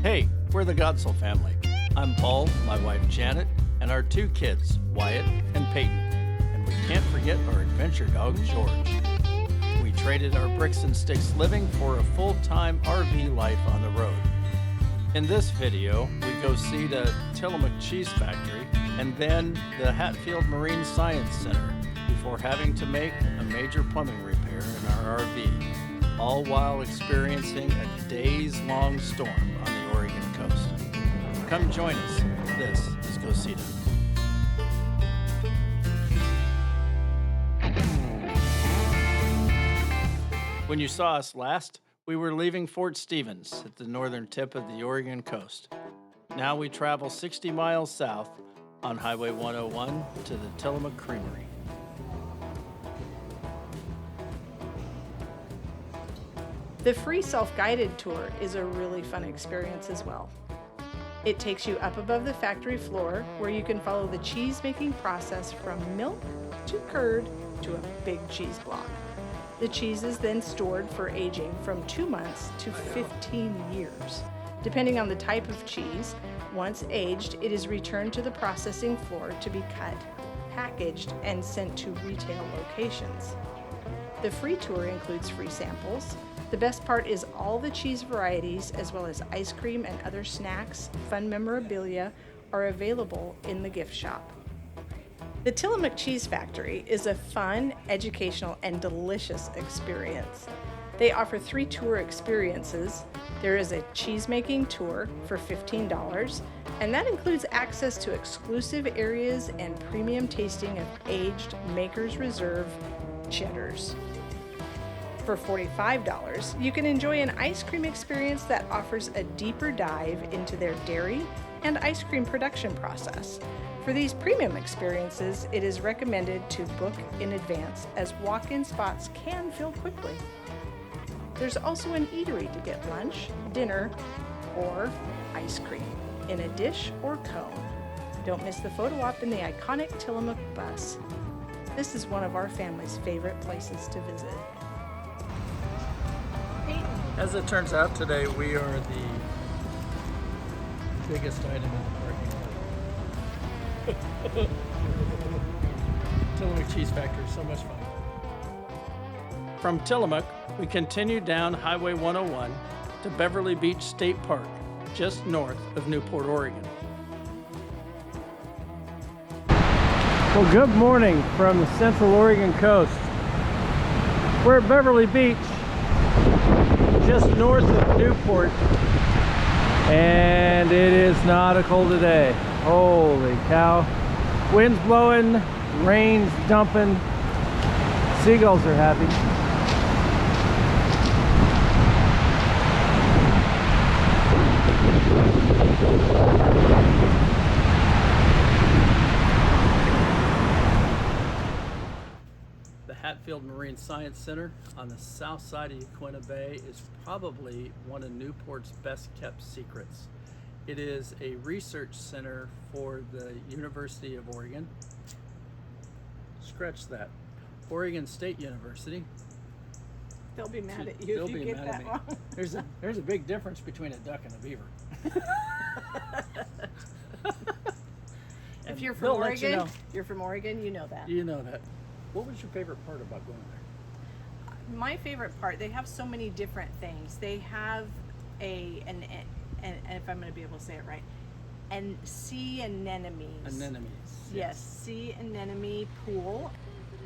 Hey, we're the Godsell family. I'm Paul, my wife Janet, and our two kids, Wyatt and Peyton. And we can't forget our adventure dog, George. We traded our bricks and sticks living for a full-time RV life on the road. In this video, we go see the Tillamook Cheese Factory and then the Hatfield Marine Science Center before having to make a major plumbing repair in our RV, all while experiencing a days-long storm on the Oregon coast. Come join us. This is Go See Them. When you saw us last, we were leaving Fort Stevens at the northern tip of the Oregon coast. Now we travel 60 miles south on Highway 101 to the Tillamook Creamery. The free self-guided tour is a really fun experience as well. It takes you up above the factory floor where you can follow the cheese-making process from milk to curd to a big cheese block. The cheese is then stored for aging from 2 months to 15 years. Depending on the type of cheese, once aged, it is returned to the processing floor to be cut, packaged, and sent to retail locations. The free tour includes free samples. The best part is all the cheese varieties, as well as ice cream and other snacks, fun memorabilia, are available in the gift shop. The Tillamook Cheese Factory is a fun, educational, and delicious experience. They offer 3 tour experiences. There is a cheese-making tour for $15, and that includes access to exclusive areas and premium tasting of aged Maker's Reserve cheddars. For $45, you can enjoy an ice cream experience that offers a deeper dive into their dairy and ice cream production process. For these premium experiences, it is recommended to book in advance as walk-in spots can fill quickly. There's also an eatery to get lunch, dinner, or ice cream in a dish or cone. Don't miss the photo op in the iconic Tillamook bus. This is one of our family's favorite places to visit. As it turns out, today we are the biggest item in the parking lot. Tillamook Cheese Factory is so much fun. From Tillamook, we continue down Highway 101 to Beverly Beach State Park, just north of Newport, Oregon. Well, good morning from the Central Oregon coast. We're at Beverly Beach, just north of Newport, and it is nautical today. Holy cow. Wind's blowing, rain's dumping, seagulls are happy. The Hatfield Marine Science Center on the south side of Yaquina Bay is probably one of Newport's best kept secrets. It is a research center for the University of Oregon. Scratch that. Oregon State University. They'll be mad at you if you get that wrong. There's a big difference between a duck and a beaver. If you're from Oregon, you know that. You know that. What was your favorite part about going there? My favorite part, they have so many different things. They have and if I'm going to be able to say it right, and sea anemones. Anemones. Yes, sea anemone pool.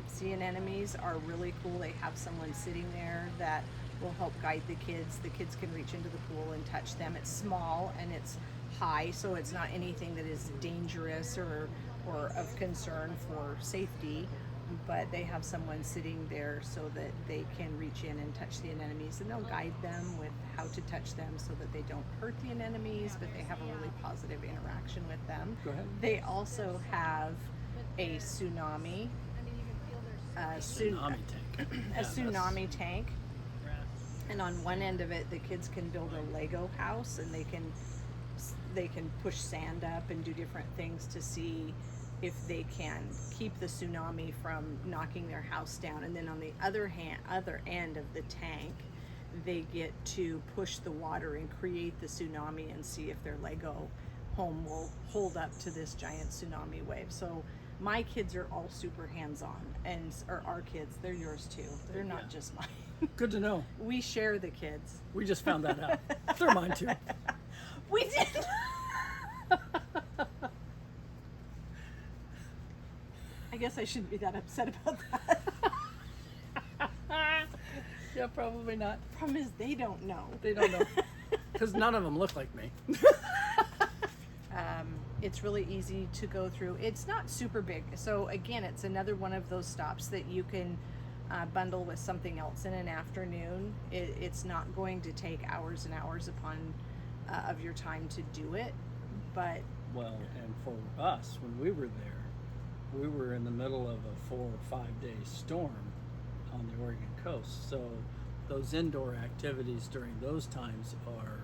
Sea anemones are really cool. They have someone sitting there that will help guide the kids. The kids can reach into the pool and touch them. It's small and it's high, so it's not anything that is dangerous or of concern for safety. But they have someone sitting there so that they can reach in and touch the anemones, and they'll guide them with how to touch them so that they don't hurt the anemones, but they have a really positive interaction with them. Go ahead. They also have a tsunami tank, and on one end of it, the kids can build a Lego house, and they can push sand up and do different things to see if they can keep the tsunami from knocking their house down. And then on the other end of the tank, they get to push the water and create the tsunami and see if their Lego home will hold up to this giant tsunami wave. So my kids are all super hands-on, and or our kids, they're yours too. They're not just mine. Good to know. We share the kids. We just found that out. They're mine too. We did. I guess I shouldn't be that upset about that. Yeah, probably not. Problem is, they don't know. They don't know. Because none of them look like me. It's really easy to go through. It's not super big. So again, it's another one of those stops that you can bundle with something else in an afternoon. It's not going to take hours and hours upon of your time to do it. But Well, and for us, when we were there, we were in the middle of a 4 or 5 day storm on the Oregon coast. So those indoor activities during those times are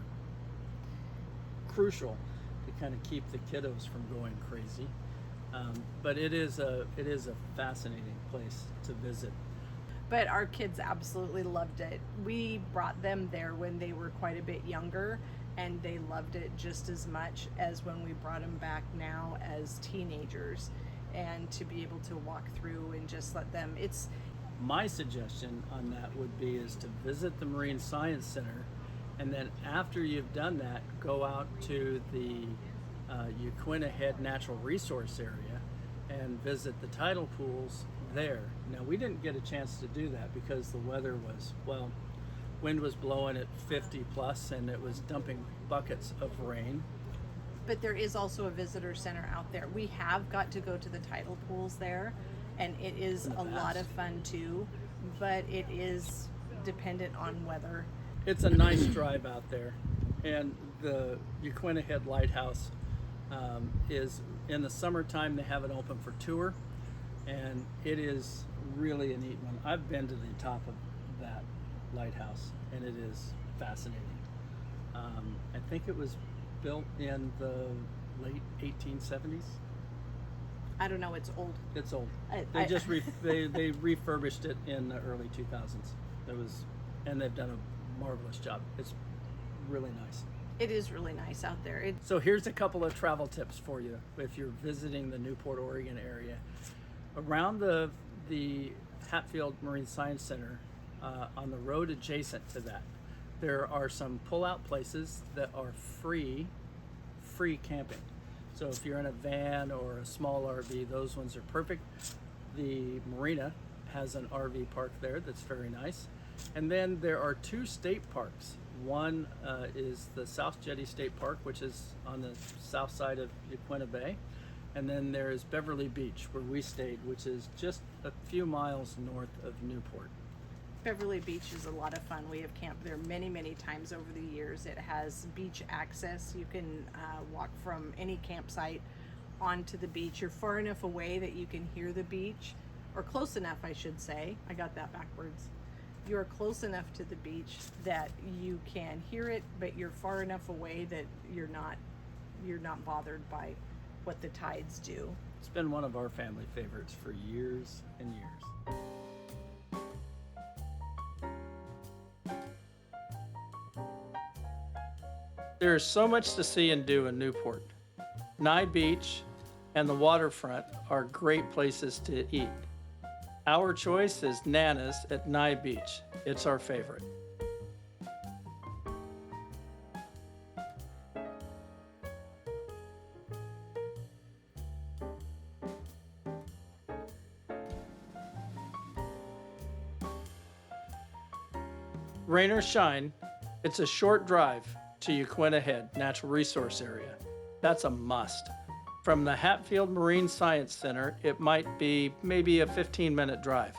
crucial to kind of keep the kiddos from going crazy. But it is a fascinating place to visit. But our kids absolutely loved it. We brought them there when they were quite a bit younger, and they loved it just as much as when we brought them back now as teenagers. And to be able to walk through and just let them, it's My suggestion on that would be is to visit the Marine Science Center, and then after you've done that, go out to the Yaquina Head Natural Resource Area and visit the tidal pools there. Now, we didn't get a chance to do that because the weather was, well, wind was blowing at 50 plus and it was dumping buckets of rain. but there is also a visitor center out there. We have got to go to the tidal pools there, and it is a lot of fun too, but it is dependent on weather. It's a nice drive out there, and the Yaquina Head Lighthouse is in the summertime. They have it open for tour, and it is really a neat one. I've been to the top of that lighthouse, and it is fascinating. I think it was built in the late 1870s. I don't know, it's old. It's old. They refurbished it in the early 2000s. And they've done a marvelous job. It's really nice. It is really nice out there. So here's a couple of travel tips for you if you're visiting the Newport, Oregon area. Around the Hatfield Marine Science Center, on the road adjacent to that, there are some pull-out places that are free camping. So if you're in a van or a small RV, those ones are perfect. The marina has an RV park there that's very nice. And then there are two state parks. One is the South Jetty State Park, which is on the south side of Yaquina Bay. And then there's Beverly Beach, where we stayed, which is just a few miles north of Newport. Beverly Beach is a lot of fun. We have camped there many, many times over the years. It has beach access. You can walk from any campsite onto the beach. You're far enough away that you can hear the beach, or close enough, I should say. I got that backwards. You're close enough to the beach that you can hear it, but you're far enough away that you're not bothered by what the tides do. It's been one of our family favorites for years and years. There is so much to see and do in Newport. Nye Beach and the waterfront are great places to eat. Our choice is Nana's at Nye Beach. It's our favorite. Rain or shine, it's a short drive to Yaquina Head Natural Resource Area. That's a must. From the Hatfield Marine Science Center, it might be maybe a 15-minute drive.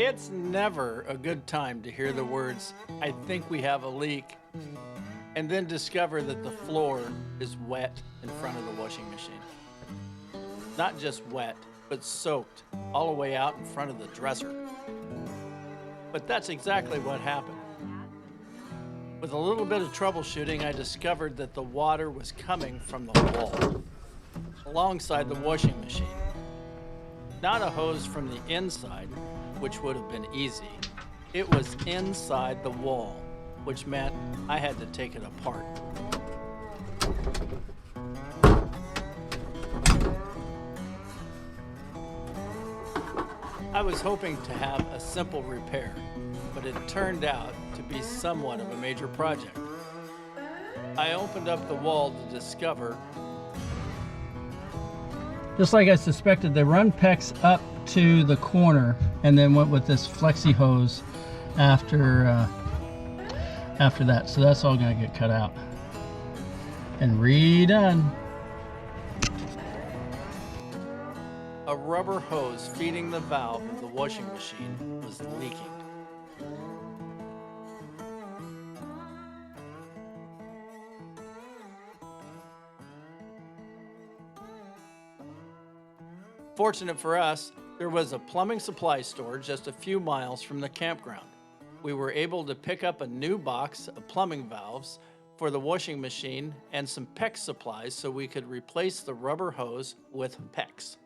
It's never a good time to hear the words, "I think we have a leak," and then discover that the floor is wet in front of the washing machine. Not just wet, but soaked all the way out in front of the dresser. But that's exactly what happened. With a little bit of troubleshooting, I discovered that the water was coming from the wall, alongside the washing machine. Not a hose from the inside, which would have been easy. It was inside the wall, which meant I had to take it apart. I was hoping to have a simple repair, but it turned out to be somewhat of a major project. I opened up the wall to discover, Just like I suspected, they run PEX up to the corner and then went with this flexi hose after that. So that's all gonna get cut out and redone. a rubber hose feeding the valve of the washing machine was leaking. Fortunate for us, there was a plumbing supply store just a few miles from the campground. We were able to pick up a new box of plumbing valves for the washing machine and some PEX supplies so we could replace the rubber hose with PEX.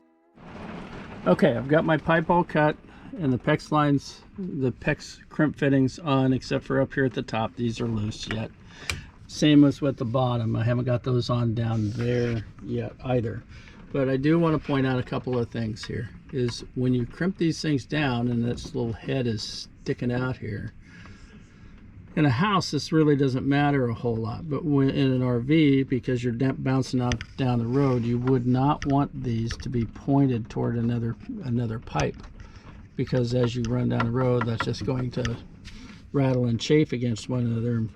Okay, I've got my pipe all cut and the PEX lines, the PEX crimp fittings on, except for up here at the top. These are loose yet. Same as with the bottom. I haven't got those on down there yet either. But I do want to point out a couple of things here. Is when you crimp these things down and this little head is sticking out here, in a house this really doesn't matter a whole lot, but when in an RV, because you're bouncing off down the road, you would not want these to be pointed toward another pipe, because as you run down the road, that's just going to rattle and chafe against one another, and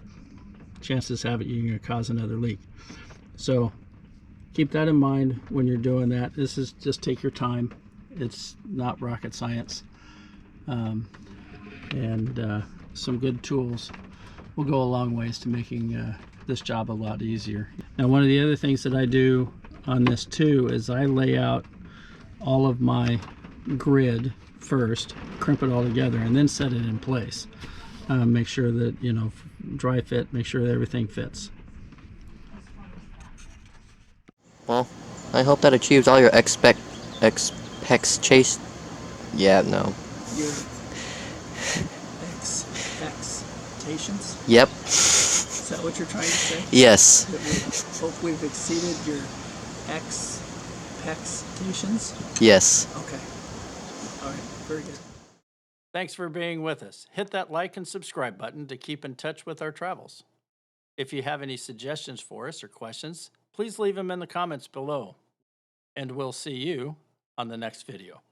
chances have it you're going to cause another leak. So keep that in mind when you're doing that. This is just take your time. It's not rocket science. Some good tools will go a long ways to making this job a lot easier. Now, one of the other things that I do on this too is I lay out all of my grid first, crimp it all together, and then set it in place. Make sure that, you know, dry fit, make sure that everything fits. Well, I hope that achieves all your expectations. Yeah, no. Your expectations? Yep. Is that what you're trying to say? Yes. That we hope we've exceeded your expectations? Yes. Okay. All right. Very good. Thanks for being with us. Hit that like and subscribe button to keep in touch with our travels. If you have any suggestions for us or questions, please leave them in the comments below. And we'll see you on the next video.